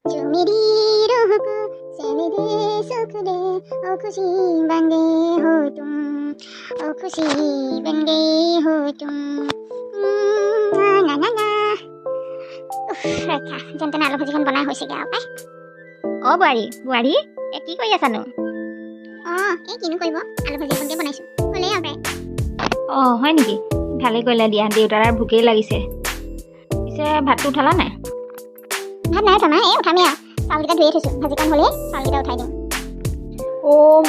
जो मेरी रूह को चैन दे सुख दे ओ खुशी बन गए हो तुम ओ खुशी बन गए हो तुम ना ना ना ৰক্ষা যেন তেনে আলু ভাজিখন বনাই হৈছেগৈ আৰু পাই অ বোৱাৰী কি কৰি আছানো এই কিনো কৰিব আলু ভাজি এখনকে বনাইছোঁ হ'লেই আৰু পাই হয় নেকি ভালেই কৰিলা দিয়া দেউতাৰ আৰু ভোকেই লাগিছে পিছে ভাতটো উঠালা নাই ভাত নাই উঠা মা এই উঠামেই আৰু চাউলকেইটা ধুয়ে থৈছোঁ ভাজিখন হ'লেই চাউলকেইটা উঠাই দিম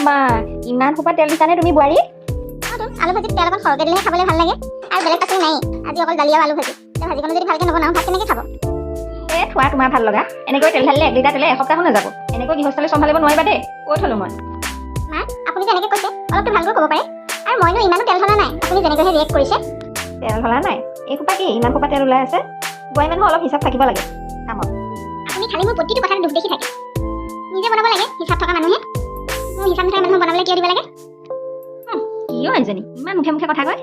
মা ইমান সোপা তেল দিছানে তুমি বোৱাৰী আলু ভাজিত তেল অকণ সৰহকৈ দিলেহে খাবলৈ ভাল লাগে আৰু বেলেগ পাচলি নাই আজি অকল দালি আৰু আলু ভাজি ভাজিখনো যদি ভালকৈ নবনাওঁ ভাত কেনেকৈ খাব খোৱা তোমাৰ ভাল লগা এনেকৈ তেল ঢালিলে 1 লিটাৰ তেলে এসপ্তাহো নাযাব এনেকৈ গৃহস্থলে চম্ভালিব নোৱাৰিবা দেই কৈ থলো মই মা আপুনি যে এনেকৈ কৈছে অলপতো ভালকৈ ক'ব পাৰে আৰু মইনো ইমানো তেল ঢলা নাই আপুনি যেনেকৈহে ৰিয়েক্ট কৰিছে তেল ঢলা নাই এই সোপা কি ইমান সোপা তেল ওলাই আছে বোৱাৰী মানুহ অলপ হিচাপ থাকিব লাগে কামত আপুনি খালি মোৰ প্ৰতিটো কথাত দুখ দেখি থাকে নিজে বনাব লাগে হিচাপ থকা মানুহে মোৰ হিচাপ নথকা মানুহ বনাবলৈ কিয় দিব লাগে কিয় এজনী ইমান মুখে মুখে কথা কয়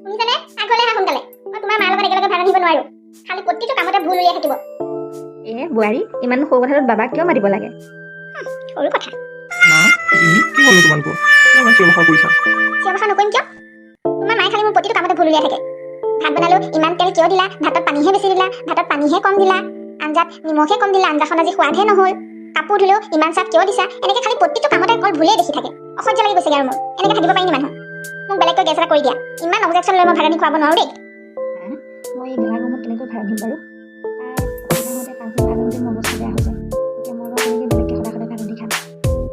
শুনিছানে আগলৈ আহা সোনকালে মই তোমাৰ মাৰ লগত একেলগে ভাত ৰান্ধিব নোৱাৰোঁ খালি প্ৰতিটো কামতে ভুল উলিয়াই থাকিব বোৱাৰী ইমান সৰু কথাটোত বাবাক কিয় মাতিব লাগে সৰু কথা কি হ'ল তোমালোকৰ কিয় ব্যৱহাৰ কৰিছা চিঞৰ নকৰিম কিয় তোমাৰ মায়ে খালি মোৰ প্ৰতিটো কামতে ভুল উলিয়াই থাকে ভাত বনালো ইমান তেল কিয় দিলা ভাতত পানীহে বেছি দিলা ভাতত পানীহে কম দিলা আঞ্জাত নিমখে কম দিলা আঞ্জাখন আজি সোৱাদহে নহ'ল কাপোৰ ধুলেও ইমান চাপ কিয় দিছা এনেকৈ খালি প্ৰতিটো কামতে অকল ভুলেই দেখি থাকে অসহ্য লাগি গৈছেগৈ আৰু মোৰ এনেকৈ থাকিব পাৰি নি মানুহ মোক বেলেগকৈ গেছ এটা কৰি দিয়া ইমান অবজেকশ্যন লৈ মই ভাত ৰান্ধি খুৱাব নোৱাৰোঁ দেই মই এই গেলা গৰমত কেনেকৈ ভাত ৰান্ধিম বাৰু পাঁচদিন ভাত ৰান্ধি মোৰ অৱস্থা বেয়া হৈ যায় এতিয়া মই কেনেকৈ বেলেগকৈ সদায় ভাত ৰান্ধি খাম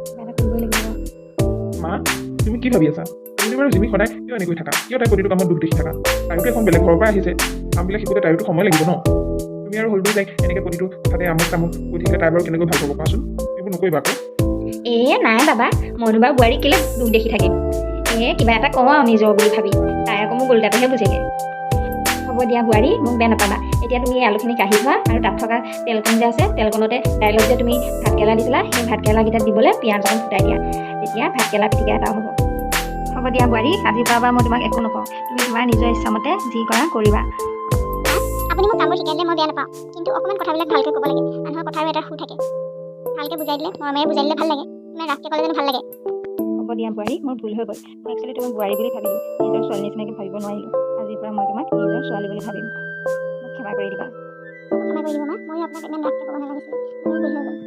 কিবা এটা কৰিবই লাগিব মা তুমি কি ভাবি আছা তুমি বাৰু জিমি সদায় কিয় এনেকৈ থাকা কিয় তাই প্ৰতিটো কামত দুখ দেখি থাকা তাইতো এখন বেলেগ ঘৰৰ পৰা আহিছে কামবিলাক শিকোঁতে তাইতো সময় লাগিব ন তুমি আৰু হলটো যাই এনেকৈ প্ৰতিটো কথাতে আমোক তামোক কৈ থাকিলে তাই বাৰু কেনেকৈ ভাল পাব কোৱাচোন এইবোৰ নকৰিবা আকৌ নাই বাবা মইনো বাৰু বোৱাৰী কেলৈ দুখ দেখি থাকিম কিবা এটা কওঁ আৰু নিজৰ বুলি ভাবি তাই আকৌ মোক ওলোটাটোহে বুজেগৈ হ'ব দিয়া বোৱাৰী মোক বেয়া নাপাবা এতিয়া তুমি এই আলুখিনি কাঢ়ি থোৱা আৰু তাত থকা তেলকণ যে আছে তেলকণতে দাইলত যে তুমি ভাতকেৰেলা দিছিলা সেই ভাতকেৰেলাকেইটাত দিবলৈ পিঁয়াজ অকণ ফুটাই দিয়া তেতিয়া ভাতকেৰেলা পিটিকা এটা হ'ব দিয়া বোৱাৰী আজিৰ পৰা বাৰু মই তোমাক একো নকওঁ তুমি তোমাৰ নিজৰ ইচ্ছামতে যি কৰা কৰিবা আপুনি মোক কামবোৰ শিকাই দিলে মই বেয়া নাপাওঁ কিন্তু অকণমান কথাবিলাক ভালকৈ ক'ব লাগে মানুহৰ কথাৰো এটা সুৰ থাকে ভালকৈ বুজাই দিলে মৰমেৰে বুজাই দিলে ভাল লাগে ইমান ৰাফকৈ ক'লে যেন ভাল লাগে হ'ব দিয়া বোৱাৰী মোৰ ভুল হৈ গ'ল মই একচুৱেলি তুমি বোৱাৰী বুলি ভাবিলোঁ নিজৰ ছোৱালী নিচিনাকৈ ভাবিব নোৱাৰিলোঁ আজিৰ পৰা মই তোমাক নিজৰ ছোৱালী বুলি ভাবিম মোক ক্ষমা কৰি দিবা ক্ষমা কৰি দিব মা মই আপোনাক ইমান ৰাফকৈ ক'ব নালাগিছিলে মোৰ ভুল হৈ গ'ল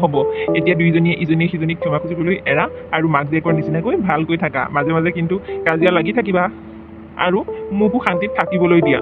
হ'ব এতিয়া দুইজনীয়ে ইজনীয়ে সিজনীক ক্ষমা খুজিবলৈ এৰা আৰু মাক জীয়েকৰ নিচিনাকৈ ভালকৈ থাকা মাজে মাজে কিন্তু কাজিয়া লাগি থাকিবা আৰু মোকো শান্তিত থাকিবলৈ দিয়া